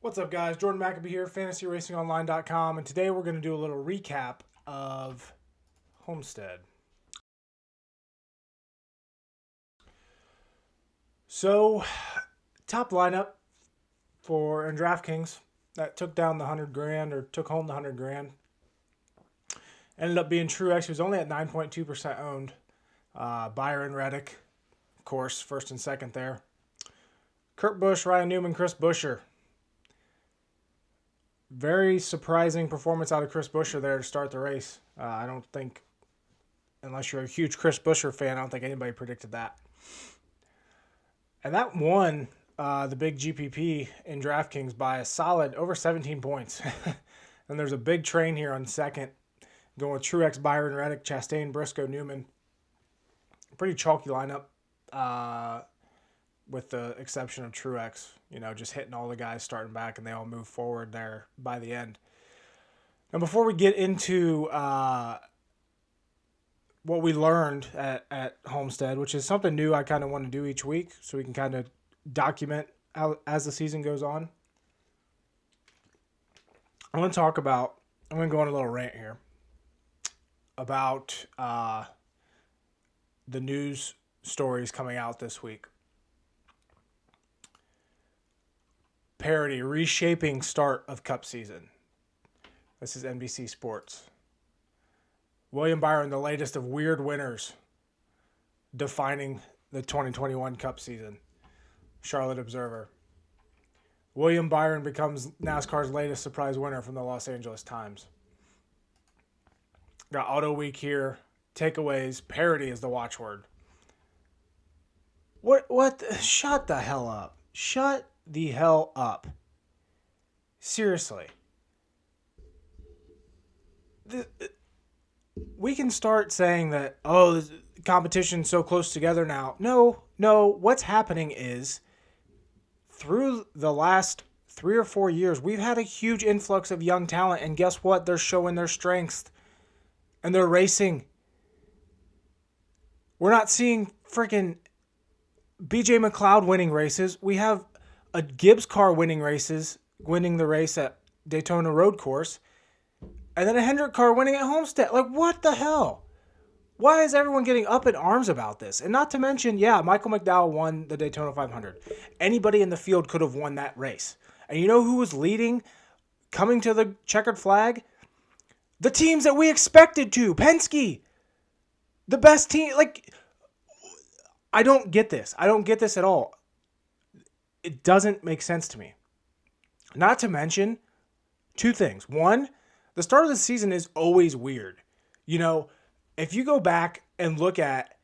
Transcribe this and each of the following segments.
What's up, guys? Jordan McAbee here, fantasyracingonline.com, and today we're going to do a little recap of Homestead. So, top lineup for in DraftKings that took down the 100 grand or took home the 100 grand ended up being Truex, who's only at 9.2% owned. Byron Reddick, of course, first and second there. Kurt Busch, Ryan Newman, Chris Buescher. Very surprising performance out of Chris Buescher there to start the race. I don't think, unless you're a huge Chris Buescher fan, I don't think anybody predicted that. And that won the big GPP in DraftKings by a solid over 17 points. And there's a big train here on second, going with Truex, Byron Reddick, Chastain, Briscoe, Newman. Pretty chalky lineup, with the exception of Truex. Just hitting all the guys starting back, and they all move forward there by the end. Now, before we get into what we learned at Homestead, which is something new I kind of want to do each week so we can kind of document as the season goes on, I'm going to go on a little rant here about the news stories coming out this week. Parody, reshaping start of Cup season. This is NBC Sports. William Byron, the latest of weird winners, defining the 2021 Cup season. Charlotte Observer. William Byron becomes NASCAR's latest surprise winner from the Los Angeles Times. Got Auto Week here. Takeaways. Parody is the watchword. What? Shut the hell up. Shut the hell up. Seriously. We can start saying that, the competition's so close together now. No. What's happening is, through the last 3 or 4 years, we've had a huge influx of young talent, and guess what? They're showing their strengths, and they're racing. We're not seeing freaking BJ McLeod winning races. We have a Gibbs car winning the race at Daytona Road Course, and then a Hendrick car winning at Homestead. Like, what the hell? Why is everyone getting up in arms about this? And not to mention, Michael Mcdowell won the Daytona 500. Anybody in the field could have won that race. And you know who was leading, coming to the checkered flag? The teams that we expected to. Penske. The best team. Like, I don't get this. I don't get this at all. It doesn't make sense to me. Not to mention, two things. One, the start of the season is always weird. If you go back and look at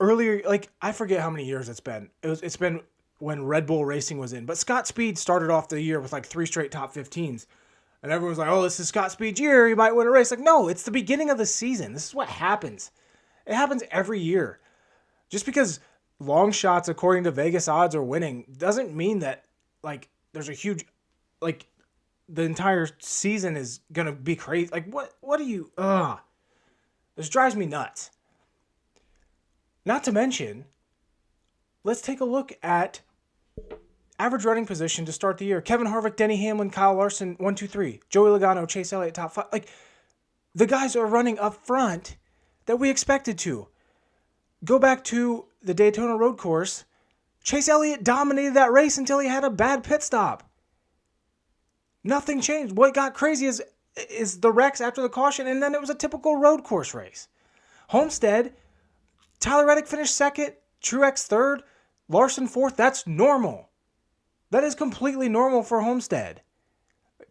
earlier, like, I forget how many years it's been. It's been when Red Bull Racing was in. But Scott Speed started off the year with like 3 straight top 15s. And everyone's like, this is Scott Speed's year. He might win a race. Like, no, it's the beginning of the season. This is what happens. It happens every year. Just because long shots, according to Vegas odds, are winning doesn't mean that, like, there's a huge, like, the entire season is going to be crazy. Like, what are you, This drives me nuts. Not to mention, let's take a look at average running position to start the year. Kevin Harvick, Denny Hamlin, Kyle Larson, 1, 2, 3. Joey Logano, Chase Elliott, top 5. Like, the guys are running up front that we expected to. Go back to the Daytona Road Course. Chase Elliott dominated that race until he had a bad pit stop. Nothing changed. What got crazy is the wrecks after the caution, and then it was a typical road course race. Homestead, Tyler Reddick finished second, Truex third, Larson fourth. That's normal. That is completely normal for Homestead.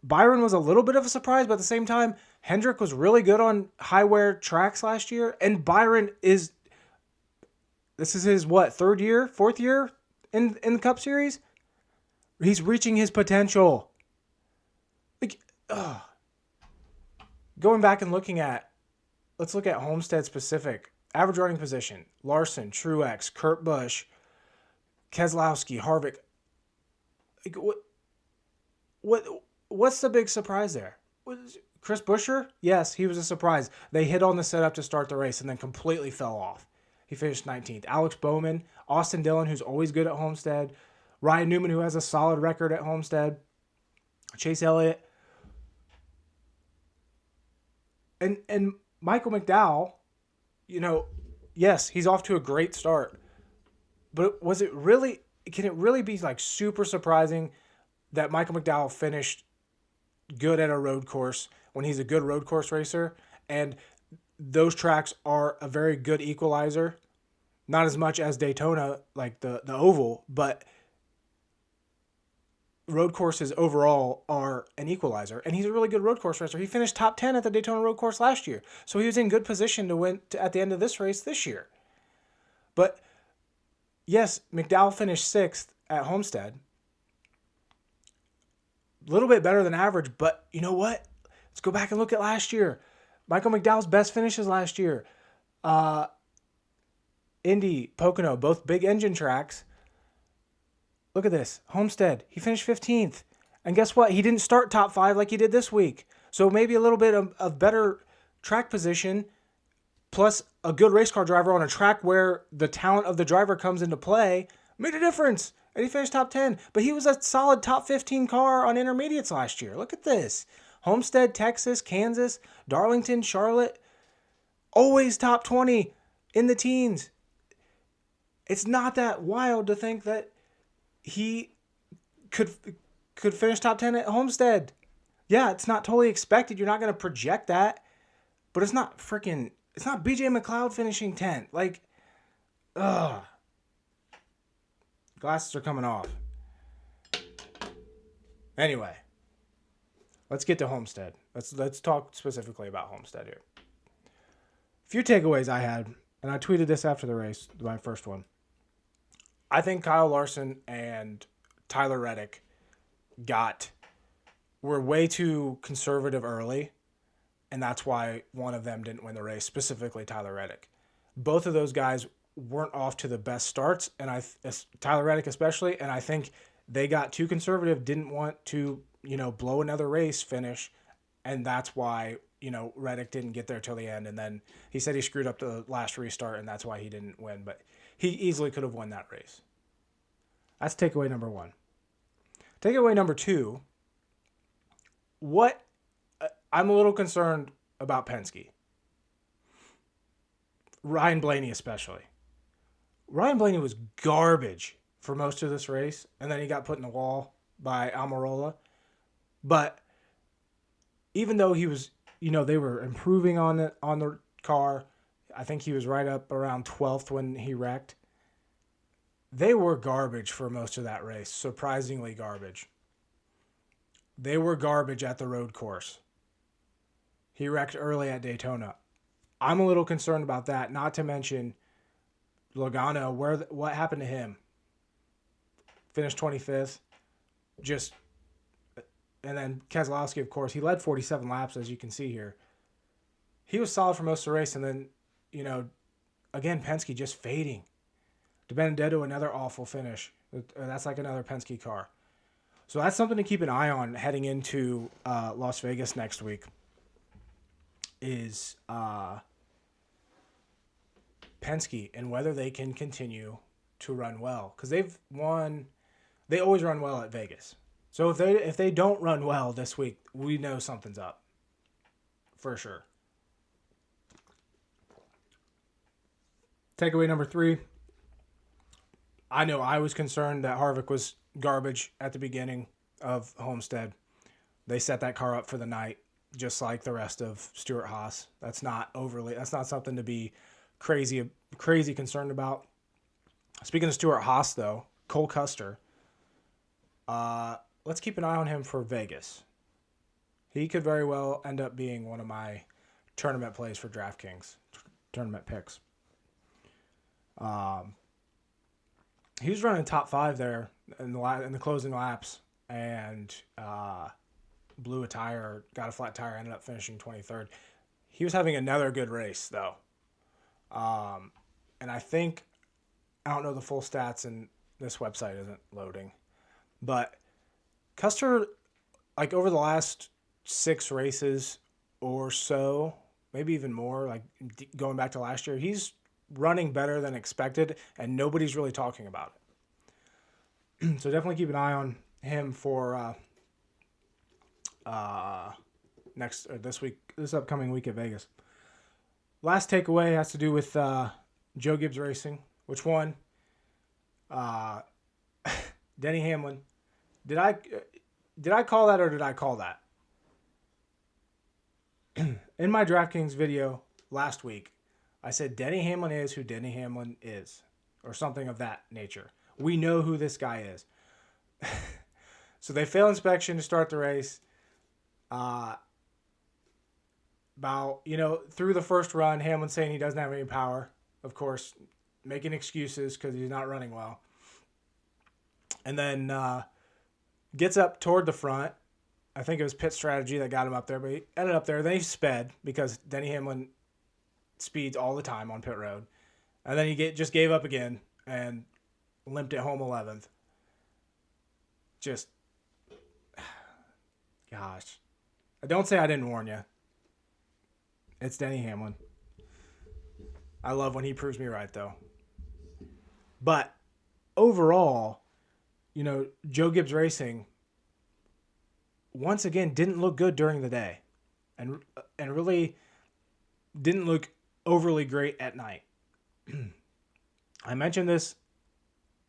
Byron was a little bit of a surprise, but at the same time, Hendrick was really good on high-wear tracks last year, and Byron this is his, fourth year in the Cup Series? He's reaching his potential. Going back and let's look at Homestead specific. Average running position: Larson, Truex, Kurt Busch, Keselowski, Harvick. What's the big surprise there? Chris Buescher? Yes, he was a surprise. They hit on the setup to start the race and then completely fell off. He finished 19th. Alex Bowman, Austin Dillon, who's always good at Homestead, Ryan Newman, who has a solid record at Homestead. Chase Elliott. And Michael McDowell, yes, he's off to a great start. But can it really be like super surprising that Michael McDowell finished good at a road course when he's a good road course racer? And those tracks are a very good equalizer. Not as much as Daytona, like the oval, but road courses overall are an equalizer, and he's a really good road course racer. He finished top 10 at the Daytona road course last year, so he was in good position to win at the end of this race this year. But yes, McDowell finished 6th at Homestead. A little bit better than average, but you know what? Let's go back and look at last year. Michael McDowell's best finishes last year. Indy, Pocono, both big engine tracks. Look at this. Homestead, he finished 15th. And guess what? He didn't start top 5 like he did this week. So maybe a little bit of better track position plus a good race car driver on a track where the talent of the driver comes into play made a difference. And he finished top 10. But he was a solid top 15 car on intermediates last year. Look at this. Homestead, Texas, Kansas, Darlington, Charlotte. Always top 20 in the teens. It's not that wild to think that he could finish top 10 at Homestead. Yeah, it's not totally expected. You're not going to project that. But it's not BJ McLeod finishing 10th. Like, ugh. Glasses are coming off. Anyway, let's get to Homestead. Let's talk specifically about Homestead here. A few takeaways I had, and I tweeted this after the race, my first one. I think Kyle Larson and Tyler Reddick were way too conservative early, and that's why one of them didn't win the race, specifically Tyler Reddick. Both of those guys weren't off to the best starts, and Tyler Reddick especially, and I think they got too conservative, didn't want to, blow another race finish, and that's why, Reddick didn't get there till the end, and then he said he screwed up the last restart, and that's why he didn't win, but he easily could have won that race. That's takeaway number 1. Takeaway number 2, I'm a little concerned about Penske. Ryan Blaney especially. Ryan Blaney was garbage for most of this race, and then he got put in the wall by Almirola. But even though he was, they were improving on the car, I think he was right up around 12th when he wrecked. They were garbage for most of that race, surprisingly garbage. They were garbage at the road course. He wrecked early at Daytona. I'm a little concerned about that, not to mention Logano, what happened to him? Finished 25th. And then Keselowski, of course, he led 47 laps, as you can see here. He was solid for most of the race, and then, again, Penske just fading. DiBenedetto, another awful finish. That's like another Penske car. So that's something to keep an eye on heading into Las Vegas next week. Is Penske and whether they can continue to run well, because they always run well at Vegas. So if they don't run well this week, we know something's up for sure. Takeaway number 3. I know I was concerned that Harvick was garbage at the beginning of Homestead. They set that car up for the night, just like the rest of Stewart-Haas. That's not something to be crazy concerned about. Speaking of Stewart-Haas, though, Cole Custer, let's keep an eye on him for Vegas. He could very well end up being one of my tournament plays for DraftKings, tournament picks. He was running top 5 there in the closing laps, and blew a tire, got a flat tire, ended up finishing 23rd. He was having another good race, though. And I don't know the full stats, and this website isn't loading. But Custer, like over the last 6 races or so, maybe even more, like going back to last year, he's running better than expected, and nobody's really talking about it. So definitely keep an eye on him for this upcoming week at Vegas. Last takeaway has to do with Joe Gibbs Racing. Which one? Denny Hamlin. Did I call that or did I call that? In my DraftKings video last week, I said Denny Hamlin is who Denny Hamlin is, or something of that nature. We know who this guy is. So they fail inspection to start the race. Through the first run, Hamlin saying he doesn't have any power. Of course, making excuses because he's not running well. And then gets up toward the front. I think it was pit strategy that got him up there, but he ended up there. Then he sped because Denny Hamlin speeds all the time on pit road. And then he just gave up again and limped it home 11th. Just, gosh. Don't say I didn't warn you. It's Denny Hamlin. I love when he proves me right, though. But overall, Joe Gibbs Racing once again didn't look good during the day, and really didn't look overly great at night. I mentioned this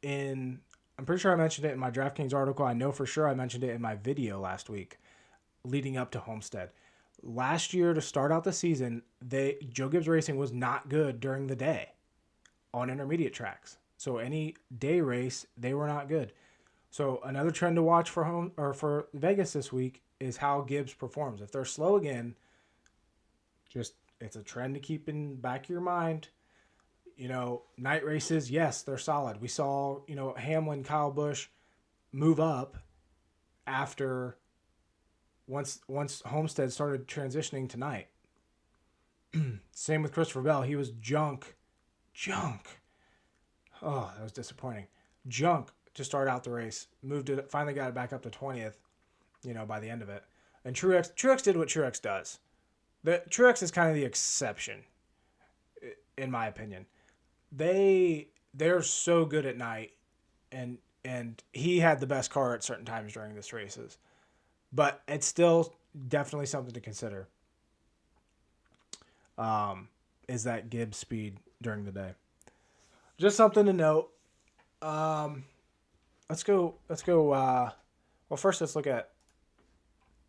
I'm pretty sure I mentioned it in my DraftKings article. I know for sure I mentioned it in my video last week leading up to Homestead. Last year, to start out the season, Joe Gibbs Racing was not good during the day on intermediate tracks. So any day race, they were not good. So another trend to watch for Vegas this week is how Gibbs performs. If they're slow again, it's a trend to keep in back of your mind. Night races, yes, they're solid. We saw, Hamlin, Kyle Busch move up after once Homestead started transitioning to night. Same with Christopher Bell. He was junk. Oh, that was disappointing. Junk to start out the race. Finally got it back up to 20th, by the end of it. And Truex did what Truex does. Truex is kind of the exception, in my opinion. They're so good at night, and he had the best car at certain times during this races. But it's still definitely something to consider. Is that Gibbs speed during the day? Just something to note. Let's go. Well, first let's look at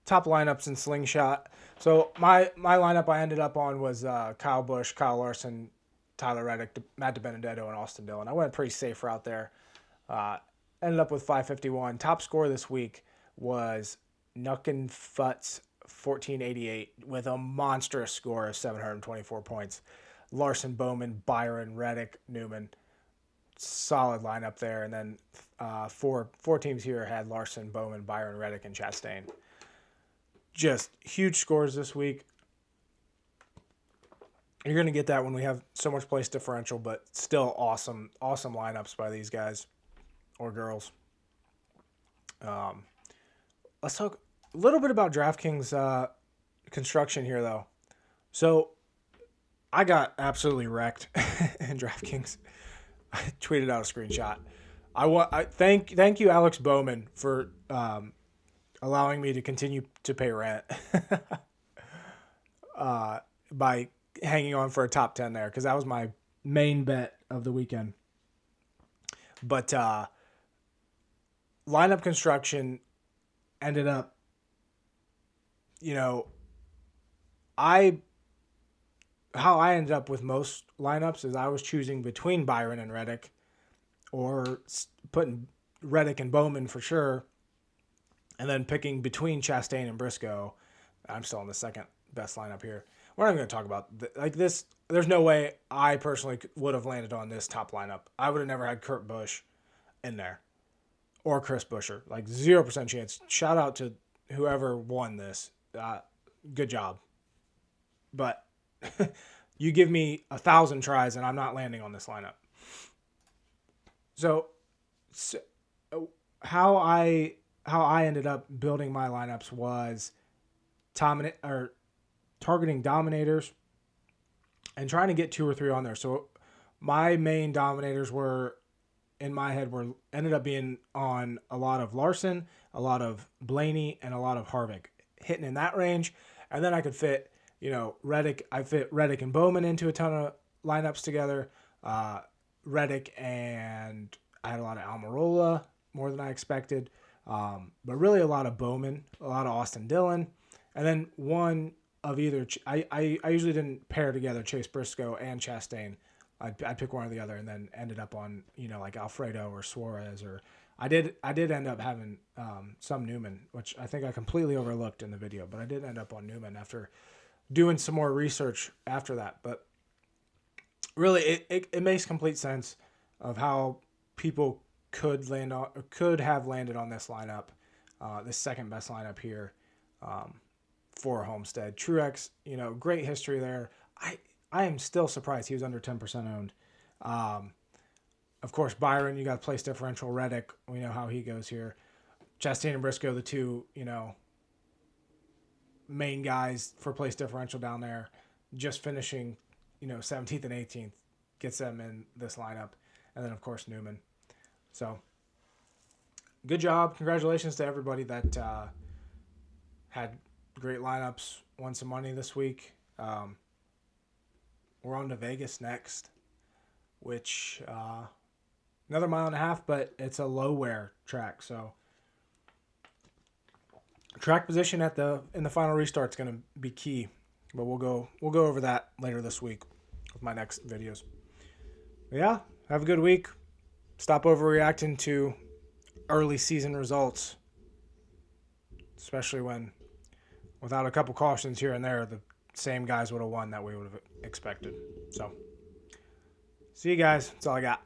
top lineups in Slingshot. So my lineup I ended up on was Kyle Busch, Kyle Larson, Tyler Reddick, Matt DiBenedetto, and Austin Dillon. I went a pretty safe route there. Ended up with 551. Top score this week was Nuckin Futz 1488 with a monstrous score of 724 points. Larson, Bowman, Byron, Reddick, Newman. Solid lineup there. And then four teams here had Larson, Bowman, Byron, Reddick, and Chastain. Just huge scores this week. You're going to get that when we have so much place differential, but still awesome lineups by these guys or girls. Let's talk a little bit about DraftKings construction here, though. So I got absolutely wrecked in DraftKings. I tweeted out a screenshot. I thank you, Alex Bowman, for allowing me to continue to pay rent by hanging on for a top 10 there, because that was my main bet of the weekend. But lineup construction ended up, how I ended up with most lineups is I was choosing between Byron and Reddick, or putting Reddick and Bowman for sure, and then picking between Chastain and Briscoe. I'm still in the second best lineup here. We're not going to talk about this. There's no way I personally would have landed on this top lineup. I would have never had Kurt Busch in there, or Chris Buescher. 0% chance. Shout out to whoever won this. Good job. But you give me 1,000 tries and I'm not landing on this lineup. So how I ended up building my lineups was targeting dominators and trying to get 2 or 3 on there. So my main dominators were in my head ended up being on a lot of Larson, a lot of Blaney, and a lot of Harvick hitting in that range. And then I could fit, Reddick. I fit Reddick and Bowman into a ton of lineups together. Reddick and I had a lot of Almirola, more than I expected. But really a lot of Bowman, a lot of Austin Dillon. And then one of either, I usually didn't pair together Chase Briscoe and Chastain. I'd pick one or the other, and then ended up on, like Alfredo or Suarez, or I did end up having some Newman, which I think I completely overlooked in the video, but I did end up on Newman after doing some more research after that. But really, it makes complete sense of how people could have landed on this lineup, this second best lineup here for Homestead. Truex, great history there. I am still surprised he was under 10% owned. Of course, Byron, you got place differential. Reddick, we know how he goes here. Chastain and Briscoe, the two, main guys for place differential down there. Just finishing, 17th and 18th gets them in this lineup. And then, of course, Newman. So, good job. Congratulations to everybody that had great lineups, won some money this week. We're on to Vegas next, which another 1.5 miles, but it's a low wear track. So track position in the final restart is going to be key, but we'll go over that later this week with my next videos. But yeah, have a good week. Stop overreacting to early season results, especially when without a couple cautions here and there, the same guys would have won that we would have expected. So, see you guys. That's all I got.